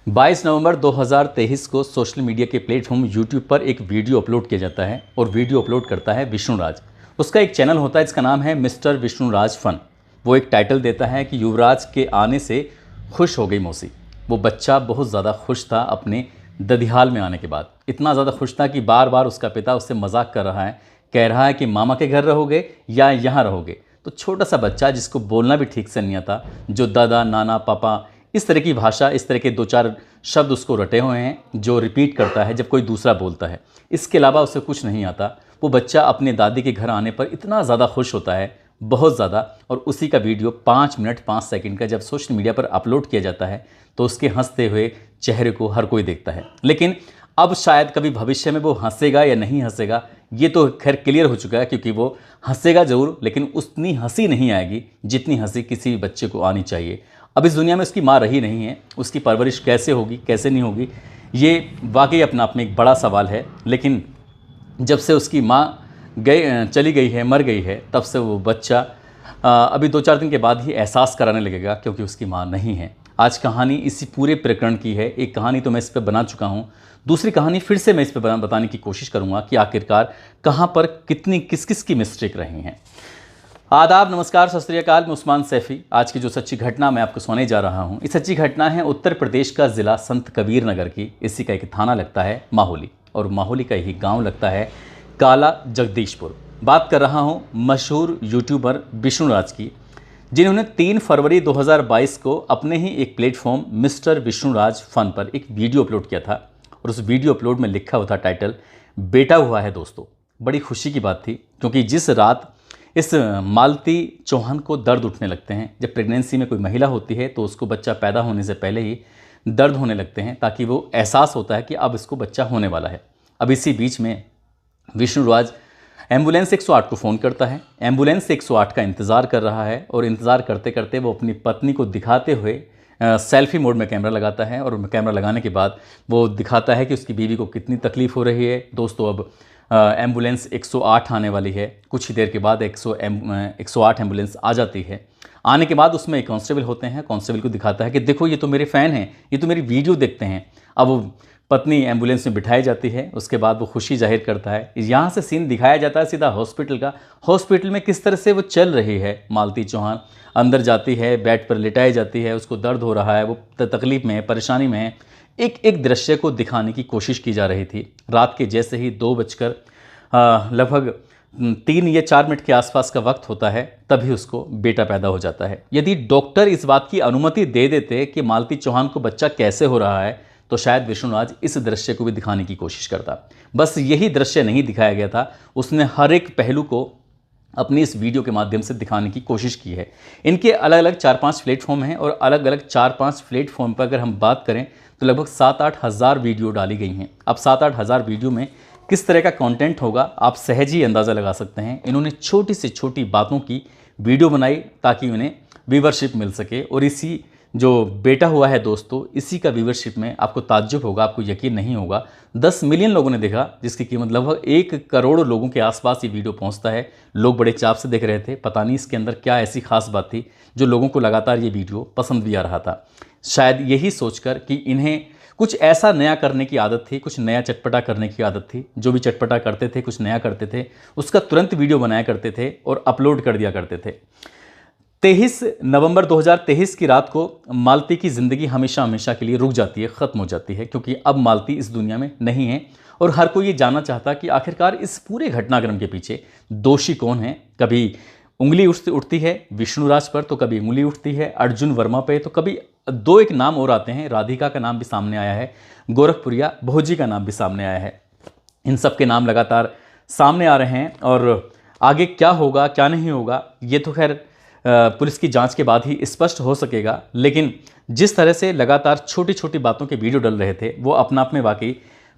22 नवंबर 2023 को social media के platform YouTube पर एक वीडियो अपलोड किया जाता है और वीडियो अपलोड करता है विष्णुराज। उसका एक चैनल होता है, इसका नाम है मिस्टर विष्णुराज फन। वो एक टाइटल देता है कि युवराज के आने से खुश हो गई मौसी। वो बच्चा बहुत ज़्यादा खुश था अपने ददिहाल में आने के बाद। इतना ज़्यादा खुश था कि बार बार उसका पिता उससे मजाक कर रहा है, कह रहा है कि मामा के घर रहोगे या यहाँ रहोगे। तो छोटा सा बच्चा जिसको बोलना भी ठीक से नहीं आता, जो दादा नाना पापा इस तरह की भाषा, इस तरह के दो चार शब्द उसको रटे हुए हैं, जो रिपीट करता है जब कोई दूसरा बोलता है, इसके अलावा उसे कुछ नहीं आता। वो बच्चा अपने दादी के घर आने पर इतना ज़्यादा खुश होता है, बहुत ज़्यादा। और उसी का वीडियो 5 मिनट 5 सेकंड का जब सोशल मीडिया पर अपलोड किया जाता है तो उसके हंसते हुए चेहरे को हर कोई देखता है। लेकिन अब शायद कभी भविष्य में वो हंसेगा या नहीं हंसेगा, ये तो खैर क्लियर हो चुका है, क्योंकि वो हंसेगा ज़रूर, लेकिन उतनी हंसी नहीं आएगी जितनी हंसी किसी भी बच्चे को आनी चाहिए। अब इस दुनिया में उसकी माँ रही नहीं है, उसकी परवरिश कैसे होगी कैसे नहीं होगी, ये वाकई अपना आप में एक बड़ा सवाल है। लेकिन जब से उसकी माँ चली गई है, मर गई है, तब से वो बच्चा अभी 2-4 दिन के बाद ही एहसास कराने लगेगा, क्योंकि उसकी माँ नहीं है। आज कहानी इसी पूरे प्रकरण की है। एक कहानी तो मैं इस पर बना चुका हूँ, दूसरी कहानी फिर से मैं इस पर बताने की कोशिश करूँगा कि आखिरकार कहाँ पर कितनी किस किस की मिस्टेक रही हैं। आदाब, नमस्कार, सत श्री अकाल। मैं उस्मान सैफ़ी। आज की जो सच्ची घटना मैं आपको सुनाने जा रहा हूँ, इस सच्ची घटना है उत्तर प्रदेश का ज़िला संत कबीर नगर की। इसी का एक थाना लगता है माहौली, और माहौली का ही गांव लगता है काला जगदीशपुर। बात कर रहा हूँ मशहूर यूट्यूबर विष्णुराज की, जिन्होंने 3 फरवरी 2022 को अपने ही एक प्लेटफॉर्म मिस्टर विष्णुराज फन पर एक वीडियो अपलोड किया था। और उस वीडियो अपलोड में लिखा हुआ था टाइटल, बेटा हुआ है दोस्तों। बड़ी खुशी की बात थी, क्योंकि जिस रात इस मालती चौहान को दर्द उठने लगते हैं, जब प्रेगनेंसी में कोई महिला होती है तो उसको बच्चा पैदा होने से पहले ही दर्द होने लगते हैं, ताकि वो एहसास होता है कि अब इसको बच्चा होने वाला है। अब इसी बीच में विष्णुराज एम्बुलेंस 108 को फ़ोन करता है। एम्बुलेंस 108 का इंतज़ार कर रहा है, और इंतज़ार करते करते वो अपनी पत्नी को दिखाते हुए सेल्फी मोड में कैमरा लगाता है। और कैमरा लगाने के बाद वो दिखाता है कि उसकी बीवी को कितनी तकलीफ़ हो रही है। दोस्तों, अब एम्बुलेंस 108 आने वाली है। कुछ ही देर के बाद 108 एम्बुलेंस आ जाती है। आने के बाद उसमें एक कांस्टेबल होते हैं। कांस्टेबल को दिखाता है कि देखो, ये तो मेरे फ़ैन हैं, ये तो मेरी वीडियो देखते हैं। अब वो पत्नी एम्बुलेंस में बिठाई जाती है। उसके बाद वो खुशी जाहिर करता है। यहाँ से सीन दिखाया जाता है सीधा हॉस्पिटल का। हॉस्पिटल में किस तरह से वो चल रही है मालती चौहान। अंदर जाती है, बेड पर लिटाई जाती है, उसको दर्द हो रहा है, वो तकलीफ़ में है, परेशानी में है। एक एक दृश्य को दिखाने की कोशिश की जा रही थी। रात के जैसे ही 2 बजकर लगभग 3 या 4 मिनट के आसपास का वक्त होता है, तभी उसको बेटा पैदा हो जाता है। यदि डॉक्टर इस बात की अनुमति दे देते कि मालती चौहान को बच्चा कैसे हो रहा है, तो शायद विष्णुराज इस दृश्य को भी दिखाने की कोशिश करता। बस यही दृश्य नहीं दिखाया गया था, उसने हर एक पहलू को अपनी इस वीडियो के माध्यम से दिखाने की कोशिश की है। इनके अलग अलग 4-5 प्लेटफॉर्म हैं, और अलग अलग 4-5 प्लेटफॉर्म पर अगर हम बात करें तो लगभग 7-8 हज़ार वीडियो डाली गई हैं। अब 7-8 हज़ार वीडियो में किस तरह का कंटेंट होगा, आप सहज ही अंदाज़ा लगा सकते हैं। इन्होंने छोटी से छोटी बातों की वीडियो बनाई ताकि उन्हें व्यूवरशिप मिल सके। और इसी जो बेटा हुआ है दोस्तों, इसी का व्यूवरशिप में आपको ताज्जुब होगा, आपको यकीन नहीं होगा, 10 मिलियन लोगों ने देखा, जिसकी कीमत लगभग 1 करोड़ लोगों के आसपास ये वीडियो पहुंचता है। लोग बड़े चाव से देख रहे थे। पता नहीं इसके अंदर क्या ऐसी खास बात थी जो लोगों को लगातार ये वीडियो पसंद भी आ रहा था। शायद यही सोचकर कि इन्हें कुछ ऐसा नया करने की आदत थी, कुछ नया चटपटा करने की आदत थी। जो भी चटपटा करते थे, कुछ नया करते थे, उसका तुरंत वीडियो बनाया करते थे और अपलोड कर दिया करते थे। 23 नवंबर 2023 की रात को मालती की ज़िंदगी हमेशा हमेशा के लिए रुक जाती है, ख़त्म हो जाती है, क्योंकि अब मालती इस दुनिया में नहीं है। और हर कोई ये जानना चाहता कि आखिरकार इस पूरे घटनाक्रम के पीछे दोषी कौन है। कभी उंगली उठती है विष्णुराज पर, तो कभी उंगली उठती है अर्जुन वर्मा पे, तो कभी 2 एक नाम और आते हैं। राधिका का नाम भी सामने आया है, गोरखपुरिया भोजी का नाम भी सामने आया है। इन सब के नाम लगातार सामने आ रहे हैं, और आगे क्या होगा क्या नहीं होगा, ये तो खैर पुलिस की जांच के बाद ही स्पष्ट हो सकेगा। लेकिन जिस तरह से लगातार छोटी छोटी बातों के वीडियो डल रहे थे, वो अपना आप में वाकई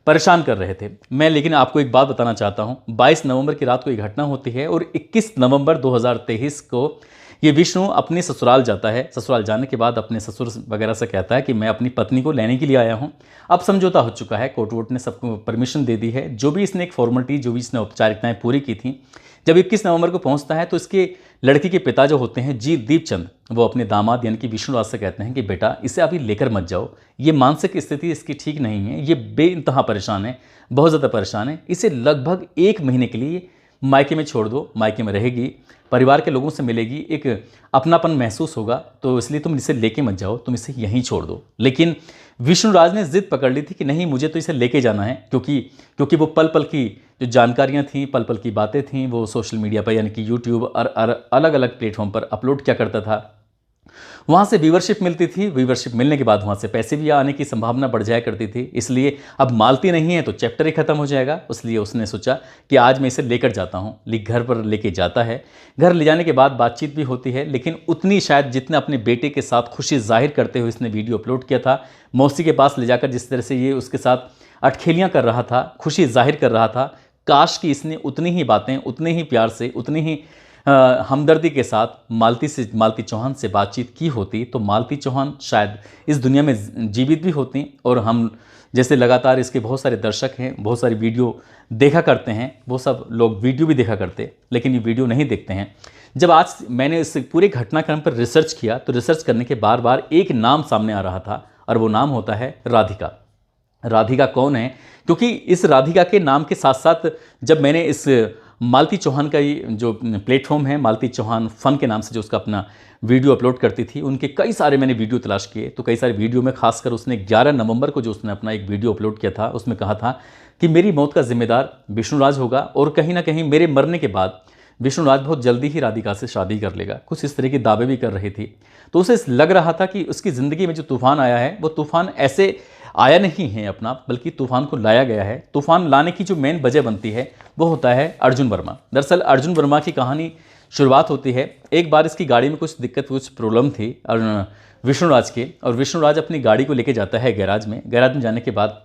परेशान कर रहे थे। मैं लेकिन आपको एक बात बताना चाहता हूँ। 22 नवंबर की रात को ये घटना होती है, और 21 नवंबर 2023 को ये विष्णु अपने ससुराल जाता है। ससुराल जाने के बाद अपने ससुर वगैरह से कहता है कि मैं अपनी पत्नी को लेने के लिए आया हूँ। अब समझौता हो चुका है, कोर्ट वोट ने सबको परमिशन दे दी है। जो भी इसने एक फॉर्मेलिटी, जो भी इसने औपचारिकताएं पूरी की थी, जब 21 नवंबर को पहुंचता है तो इसके लड़की के पिता जो होते हैं जी दीपचंद, वो अपने दामाद यानी कि विष्णुराज से कहते हैं कि बेटा इसे अभी लेकर मत जाओ, ये मानसिक स्थिति इसकी ठीक नहीं है, ये बेइंतहा परेशान है, बहुत ज़्यादा परेशान है, इसे लगभग 1 महीने के लिए मायके में छोड़ दो, मायके में रहेगी, परिवार के लोगों से मिलेगी, एक अपनापन महसूस होगा, तो इसलिए तुम इसे लेके मत जाओ, तुम इसे यहीं छोड़ दो। लेकिन विष्णुराज ने जिद पकड़ ली थी कि नहीं, मुझे तो इसे लेके जाना है, क्योंकि वो पल पल की जो जानकारियां थीं, पल पल की बातें थीं, वो सोशल मीडिया पर यानी कि यूट्यूब और अलग अलग प्लेटफॉर्म पर अपलोड किया करता था। वहाँ से व्यूवरशिप मिलती थी, व्यूवरशिप मिलने के बाद वहाँ से पैसे भी आने की संभावना बढ़ जाया करती थी। इसलिए अब मालती नहीं है तो चैप्टर ही खत्म हो जाएगा, इसलिए उसने सोचा कि आज मैं इसे लेकर जाता हूँ। घर पर लेके जाता है। घर ले जाने के बाद बातचीत भी होती है, लेकिन उतनी शायद जितना अपने बेटे के साथ खुशी जाहिर करते हुए इसने वीडियो अपलोड किया था, मौसी के पास ले जाकर जिस तरह से ये उसके साथ अटखेलियाँ कर रहा था, खुशी जाहिर कर रहा था, काश कि इसने उतनी ही बातें, उतने ही प्यार से, उतनी ही हमदर्दी के साथ मालती चौहान से बातचीत की होती, तो मालती चौहान शायद इस दुनिया में जीवित भी होती। और हम जैसे लगातार इसके बहुत सारे दर्शक हैं, बहुत सारी वीडियो देखा करते हैं, वो सब लोग वीडियो भी देखा करते, लेकिन ये वीडियो नहीं देखते हैं। जब आज मैंने इस पूरे घटनाक्रम पर रिसर्च किया, तो रिसर्च करने के बार बार एक नाम सामने आ रहा था, और वो नाम होता है राधिका। राधिका कौन है? क्योंकि इस राधिका के नाम के साथ साथ जब मैंने इस मालती चौहान का ये जो प्लेटफॉर्म है, मालती चौहान फन के नाम से जो उसका अपना वीडियो अपलोड करती थी, उनके कई सारे मैंने वीडियो तलाश किए, तो कई सारे वीडियो में खासकर उसने 11 नवंबर को जो उसने अपना एक वीडियो अपलोड किया था, उसमें कहा था कि मेरी मौत का जिम्मेदार विष्णुराज होगा, और कहीं ना कहीं मेरे मरने के बाद विष्णुराज बहुत जल्दी ही राधिका से शादी कर लेगा। कुछ इस तरह के दावे भी कर रही थी। तो उसे लग रहा था कि उसकी ज़िंदगी में जो तूफान आया है, वो तूफान ऐसे आया नहीं है अपना, बल्कि तूफान को लाया गया है। तूफान लाने की जो मेन वजह बनती है वो होता है अर्जुन वर्मा। दरअसल अर्जुन वर्मा की कहानी शुरुआत होती है, एक बार इसकी गाड़ी में कुछ दिक्कत, कुछ प्रॉब्लम थी और विष्णुराज के, और विष्णुराज अपनी गाड़ी को लेके जाता है गैराज में। गैराज में जाने के बाद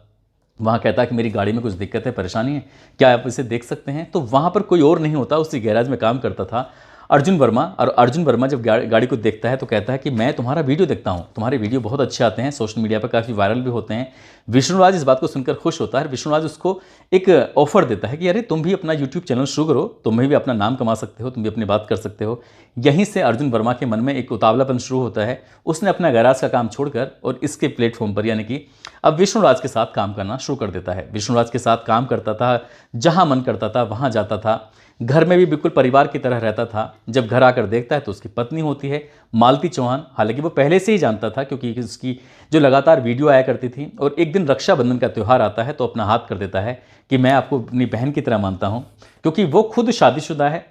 वहाँ कहता है कि मेरी गाड़ी में कुछ दिक्कत है, परेशानी है, क्या आप इसे देख सकते हैं? तो वहाँ पर कोई और नहीं होता, उसी गैराज में काम करता था अर्जुन वर्मा। और अर्जुन वर्मा जब गाड़ी को देखता है तो कहता है कि मैं तुम्हारा वीडियो देखता हूँ, तुम्हारे वीडियो बहुत अच्छे आते हैं, सोशल मीडिया पर काफ़ी वायरल भी होते हैं। विष्णुराज इस बात को सुनकर खुश होता है। विष्णुराज उसको एक ऑफर देता है कि अरे तुम भी अपना यूट्यूब चैनल शुरू करो, तुम्हें भी अपना नाम कमा सकते हो, तुम भी अपनी बात कर सकते हो। यहीं से अर्जुन वर्मा के मन में एक उतावलापन शुरू होता है। उसने अपना गैराज का काम छोड़कर और इसके प्लेटफॉर्म पर यानी कि अब विष्णुराज के साथ काम करना शुरू कर देता है। विष्णुराज के साथ काम करता था, जहाँ मन करता था वहाँ जाता था, घर में भी बिल्कुल परिवार की तरह रहता था। जब घर आकर देखता है तो उसकी पत्नी होती है मालती चौहान। हालांकि वो पहले से ही जानता था, क्योंकि उसकी जो लगातार वीडियो आया करती थी। और एक दिन रक्षाबंधन का त्यौहार आता है तो अपना हाथ कर देता है कि मैं आपको अपनी बहन की तरह मानता हूँ, क्योंकि वो खुद शादीशुदा है,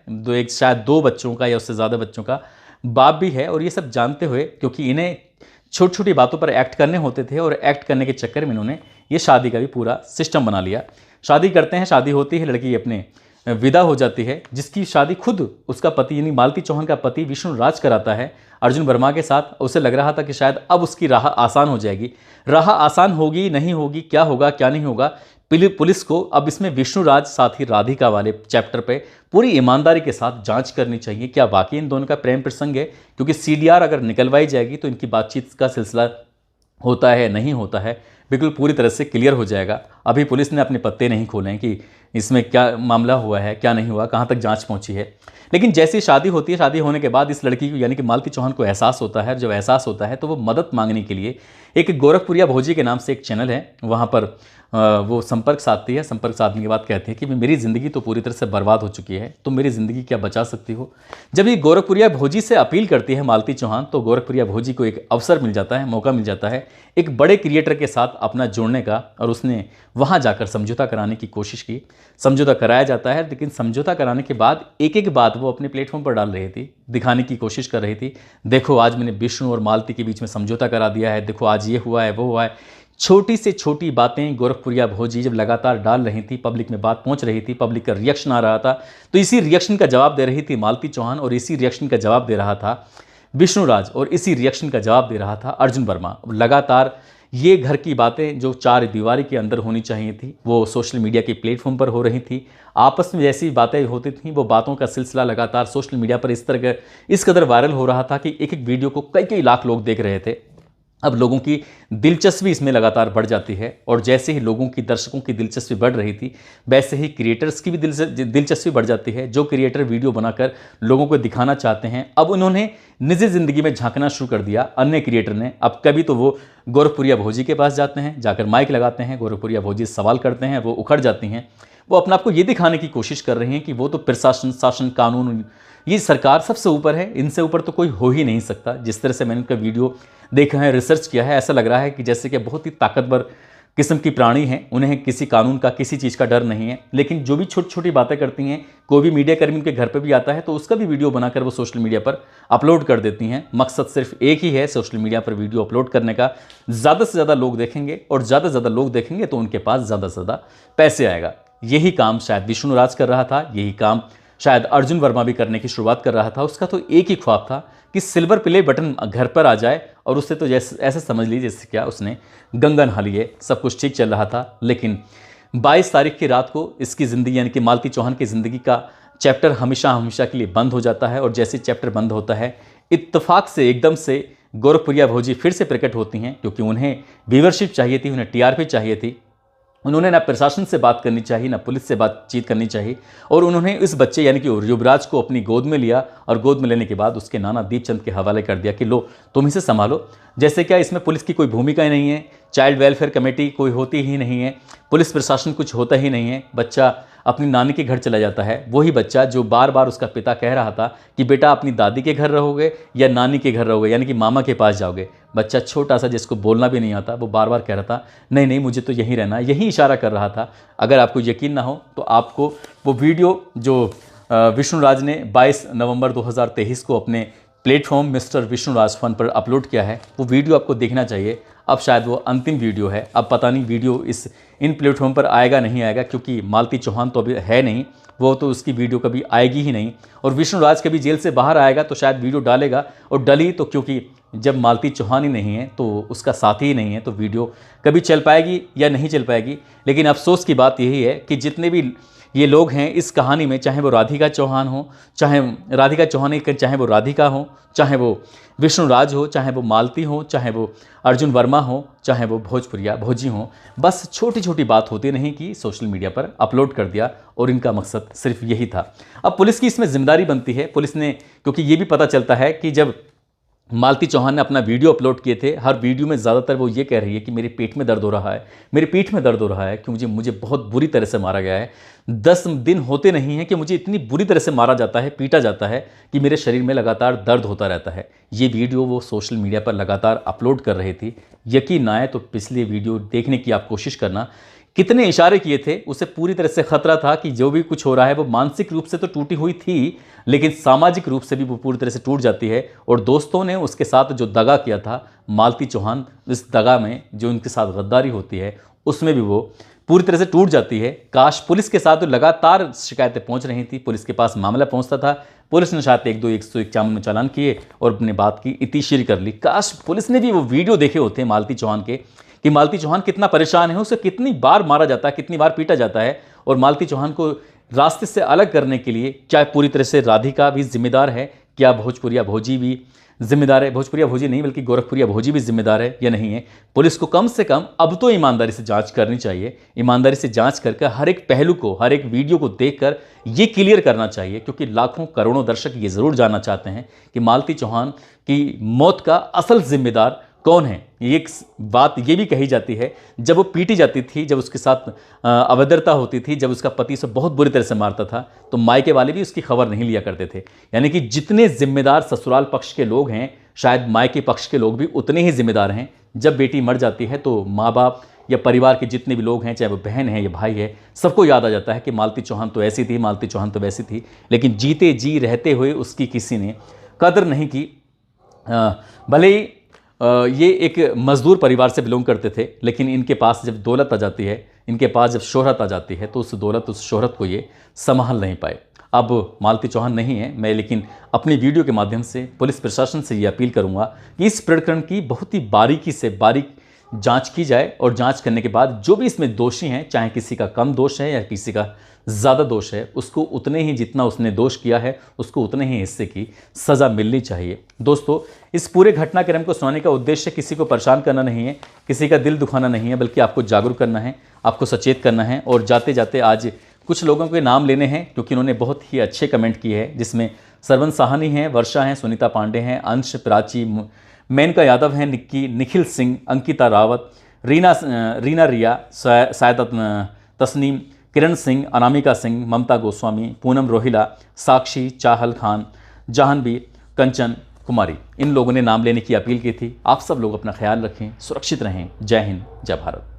शायद 2 बच्चों का या उससे ज़्यादा बच्चों का बाप भी है। और ये सब जानते हुए, क्योंकि इन्हें छोटी छोटी बातों पर एक्ट करने होते थे, और एक्ट करने के चक्कर में इन्होंने ये शादी का भी पूरा सिस्टम बना लिया। शादी करते हैं, शादी होती है, लड़की अपने विदा हो जाती है, जिसकी शादी खुद उसका पति यानी मालती चौहान का पति विष्णुराज कराता है अर्जुन वर्मा के साथ। उसे लग रहा था कि शायद अब उसकी राह आसान हो जाएगी। राह आसान होगी, नहीं होगी, क्या होगा क्या नहीं होगा, पुलिस को अब इसमें विष्णुराज साथ ही राधिका वाले चैप्टर पे पूरी ईमानदारी के साथ जांच करनी चाहिए, क्या वाकई इन दोनों का प्रेम प्रसंग है। क्योंकि सीडीआर अगर निकलवाई जाएगी तो इनकी बातचीत का सिलसिला होता है नहीं होता है, बिल्कुल पूरी तरह से क्लियर हो जाएगा। अभी पुलिस ने अपने पत्ते नहीं खोले हैं कि इसमें क्या मामला हुआ है, क्या नहीं हुआ, कहाँ तक जांच पहुंची है। लेकिन जैसी शादी होती है, शादी होने के बाद इस लड़की को यानी कि मालती चौहान को एहसास होता है। जब एहसास होता है तो वो मदद मांगने के लिए एक गोरखपुरिया भोजी के नाम से एक चैनल है, वहाँ पर वो संपर्क साधती है। संपर्क साधने के बाद कहती है कि मेरी ज़िंदगी तो पूरी तरह से बर्बाद हो चुकी है, तुम मेरी ज़िंदगी क्या बचा सकती हो। जब ये गोरखपुरिया भोजी से अपील करती है मालती चौहान, तो गोरखपुरिया भोजी को एक अवसर मिल जाता है, मौका मिल जाता है एक बड़े क्रिएटर के साथ अपना जोड़ने का। और उसने वहाँ जाकर समझौता कराने की कोशिश की। समझौता कराया जाता है, लेकिन समझौता कराने के बाद एक एक बात वो अपने प्लेटफॉर्म पर डाल रही थी, दिखाने की कोशिश कर रही थी। देखो आज मैंने विष्णु और मालती के बीच में समझौता करा दिया है, देखो आज ये हुआ है वो हुआ है। छोटी से छोटी बातें गोरखपुरिया भोजी जब लगातार डाल रही थी, पब्लिक में बात पहुंच रही थी, पब्लिक का रिएक्शन आ रहा था, तो इसी रिएक्शन का जवाब दे रही थी मालती चौहान, और इसी रिएक्शन का जवाब दे रहा था विष्णुराज, और इसी रिएक्शन का जवाब दे रहा था अर्जुन वर्मा। लगातार ये घर की बातें जो चार दीवारी के अंदर होनी चाहिए थी वो सोशल मीडिया के प्लेटफॉर्म पर हो रही थी। आपस में जैसी बातें होती थीं वो बातों का सिलसिला लगातार सोशल मीडिया पर इस कदर वायरल हो रहा था कि एक एक वीडियो को कई कई लाख लोग देख रहे थे। अब लोगों की दिलचस्पी इसमें लगातार बढ़ जाती है और जैसे ही लोगों की, दर्शकों की दिलचस्पी बढ़ रही थी वैसे ही क्रिएटर्स की भी दिलचस्पी बढ़ जाती है। जो क्रिएटर वीडियो बनाकर लोगों को दिखाना चाहते हैं अब उन्होंने निजी ज़िंदगी में झांकना शुरू कर दिया। अन्य क्रिएटर ने अब कभी तो वो गौरवपुरिया भोजी के पास जाते हैं, जाकर माइक लगाते हैं, गौरवपुरिया भोजी सवाल करते हैं, वो उखड़ जाती हैं। वो अपने आप को ये दिखाने की कोशिश कर रहे हैं कि वो तो प्रशासन, शासन, कानून, ये सरकार सबसे ऊपर है, इनसे ऊपर तो कोई हो ही नहीं सकता। जिस तरह से मैंने उनका वीडियो देखा है, रिसर्च किया है, ऐसा लग रहा है कि जैसे कि बहुत ही ताकतवर किस्म की प्राणी हैं, उन्हें किसी कानून का, किसी चीज़ का डर नहीं है। लेकिन जो भी छोटी छोटी बातें करती हैं, कोई भी मीडिया कर्मी उनके घर पर भी आता है तो उसका भी वीडियो बनाकर वो सोशल मीडिया पर अपलोड कर देती हैं। मकसद सिर्फ एक ही है सोशल मीडिया पर वीडियो अपलोड करने का, ज़्यादा से ज़्यादा लोग देखेंगे और ज़्यादा से ज़्यादा लोग देखेंगे तो उनके पास ज़्यादा से ज़्यादा पैसे आएगा। यही काम शायद विष्णु राज कर रहा था, यही काम शायद अर्जुन वर्मा भी करने की शुरुआत कर रहा था। उसका तो एक ही ख्वाब था कि सिल्वर प्ले बटन घर पर आ जाए और उससे तो जैसे ऐसे समझ लीजिए जैसे क्या उसने गंगा नहा ली है, सब कुछ ठीक चल रहा था। लेकिन 22 तारीख की रात को इसकी ज़िंदगी यानी कि मालती चौहान की ज़िंदगी का चैप्टर हमेशा हमेशा के लिए बंद हो जाता है। और जैसे चैप्टर बंद होता है इत्तेफाक से एकदम से गौरवपुरिया भोजी फिर से प्रकट होती हैं, क्योंकि उन्हें व्यूवरशिप चाहिए थी, उन्हें टीआरपी चाहिए थी। उन्होंने ना प्रशासन से बात करनी चाहिए, ना पुलिस से बातचीत करनी चाहिए और उन्होंने इस बच्चे यानी कि युवराज को अपनी गोद में लिया और गोद में लेने के बाद उसके नाना दीपचंद के हवाले कर दिया कि लो तुम इसे संभालो। जैसे क्या इसमें पुलिस की कोई भूमिका ही नहीं है, चाइल्ड वेलफेयर कमेटी कोई होती ही नहीं है, पुलिस प्रशासन कुछ होता ही नहीं है। बच्चा अपनी नानी के घर चला जाता है, वही बच्चा जो बार बार उसका पिता कह रहा था कि बेटा अपनी दादी के घर रहोगे या नानी के घर रहोगे यानी कि मामा के पास जाओगे। बच्चा छोटा सा जिसको बोलना भी नहीं आता वो बार बार कह रहा था नहीं नहीं मुझे तो यहीं रहना है, यही इशारा कर रहा था। अगर आपको यकीन ना हो तो आपको वो वीडियो जो विष्णु राज ने 22 नवंबर 2023 को अपने platform mister Vishnu Raj fun पर अपलोड किया है, वो वीडियो आपको देखना चाहिए। अब शायद वो अंतिम वीडियो है, अब पता नहीं वीडियो इन प्लेटफॉर्म पर आएगा नहीं आएगा, क्योंकि मालती चौहान तो अभी है नहीं, वो तो उसकी वीडियो कभी आएगी ही नहीं। और विष्णु राज कभी जेल से बाहर आएगा तो शायद वीडियो डालेगा, और डली तो क्योंकि जब मालती चौहान ही नहीं है तो उसका साथी ही नहीं है तो वीडियो कभी चल पाएगी या नहीं चल पाएगी। लेकिन अफसोस की बात यही है कि जितने भी ये लोग हैं इस कहानी में, चाहे वो राधिका चौहान हो, चाहे राधिका चौहान चाहे वो राधिका हो, चाहे वो विष्णु राज हो, चाहे वो मालती हो, चाहे वो अर्जुन वर्मा हो, चाहे वो भोजपुरिया भोजी हो, बस छोटी छोटी बात होती नहीं कि सोशल मीडिया पर अपलोड कर दिया और इनका मकसद सिर्फ यही था। अब पुलिस की इसमें जिम्मेदारी बनती है, पुलिस ने, क्योंकि ये भी पता चलता है कि जब मालती चौहान ने अपना वीडियो अपलोड किए थे, हर वीडियो में ज़्यादातर वो ये कह रही है कि मेरे पेट में दर्द हो रहा है, मेरे पीठ में दर्द हो रहा है, कि मुझे बहुत बुरी तरह से मारा गया है। 10 दिन होते नहीं हैं कि मुझे इतनी बुरी तरह से मारा जाता है, पीटा जाता है कि मेरे शरीर में लगातार दर्द होता रहता है। ये वीडियो वो सोशल मीडिया पर लगातार अपलोड कर रही थी। यकीन ना आए तो पिछले वीडियो देखने की आप कोशिश करना, कितने इशारे किए थे, उसे पूरी तरह से खतरा था कि जो भी कुछ हो रहा है वो मानसिक रूप से तो टूटी हुई थी लेकिन सामाजिक रूप से भी वो पूरी तरह से टूट जाती है। और दोस्तों ने उसके साथ जो दगा किया था, मालती चौहान इस दगा में जो उनके साथ गद्दारी होती है उसमें भी वो पूरी तरह से टूट जाती है। काश पुलिस के साथ तो लगातार शिकायतें पहुंच रही थी, पुलिस के पास मामला पहुंचता था, पुलिस ने शायद 151 में चालान किए और अपने बात की इतिश्री कर ली। काश पुलिस ने भी वो वीडियो देखे होते मालती चौहान के कि मालती चौहान कितना परेशान है, उसे कितनी बार मारा जाता है, कितनी बार पीटा जाता है। और मालती चौहान को रास्ते से अलग करने के लिए क्या पूरी तरह से राधिका भी जिम्मेदार है, क्या भोजपुरिया भोजी भी जिम्मेदार है, भोजपुरिया भोजी नहीं बल्कि गोरखपुरिया भोजी भी जिम्मेदार है या नहीं है। पुलिस को कम से कम अब तो ईमानदारी से जांच करनी चाहिए, ईमानदारी से जांच करके हर एक पहलू को, हर एक वीडियो को देखकर ये क्लियर करना चाहिए, क्योंकि लाखों करोड़ों दर्शक ये ज़रूर जानना चाहते हैं कि मालती चौहान की मौत का असल जिम्मेदार कौन है। एक बात ये भी कही जाती है, जब वो पीटी जाती थी, जब उसके साथ अभद्रता होती थी, जब उसका पति उसे बहुत बुरी तरह से मारता था तो मायके वाले भी उसकी खबर नहीं लिया करते थे। यानी कि जितने जिम्मेदार ससुराल पक्ष के लोग हैं, शायद मायके पक्ष के लोग भी उतने ही जिम्मेदार हैं। जब बेटी मर जाती है तो माँ बाप या परिवार के जितने भी लोग हैं, चाहे वो बहन है या भाई है, सबको याद आ जाता है कि मालती चौहान तो ऐसी थी, मालती चौहान तो वैसी थी। लेकिन जीते जी रहते हुए उसकी किसी ने कदर नहीं की। भले ही ये एक मजदूर परिवार से बिलोंग करते थे, लेकिन इनके पास जब दौलत आ जाती है, इनके पास जब शोहरत आ जाती है तो उस दौलत, उस शोहरत को ये संभाल नहीं पाए। अब मालती चौहान नहीं है मैं, लेकिन अपनी वीडियो के माध्यम से पुलिस प्रशासन से ये अपील करूंगा कि इस प्रकरण की बहुत ही बारीकी जांच की जाए और जांच करने के बाद जो भी इसमें दोषी हैं, चाहे किसी का कम दोष है या किसी का ज़्यादा दोष है, उसको उतने ही, जितना उसने दोष किया है उसको उतने ही हिस्से की सज़ा मिलनी चाहिए। दोस्तों, इस पूरे घटनाक्रम को सुनाने का उद्देश्य किसी को परेशान करना नहीं है, किसी का दिल दुखाना नहीं है, बल्कि आपको जागरूक करना है, आपको सचेत करना है। और जाते जाते आज कुछ लोगों के नाम लेने हैं क्योंकि उन्होंने बहुत ही अच्छे कमेंट किए हैं, जिसमें सरवन साहनी हैं, वर्षा हैं, सुनीता पांडे हैं, अंश, प्राची, मेनका यादव हैं, निक्की, निखिल सिंह, अंकिता रावत, रीना रिया, सायदा तस्नीम, किरण सिंह, अनामिका सिंह, ममता गोस्वामी, पूनम रोहिला, साक्षी, चाहल खान, जहानवीर, कंचन कुमारी, इन लोगों ने नाम लेने की अपील की थी। आप सब लोग अपना ख्याल रखें, सुरक्षित रहें। जय हिंद, जय भारत।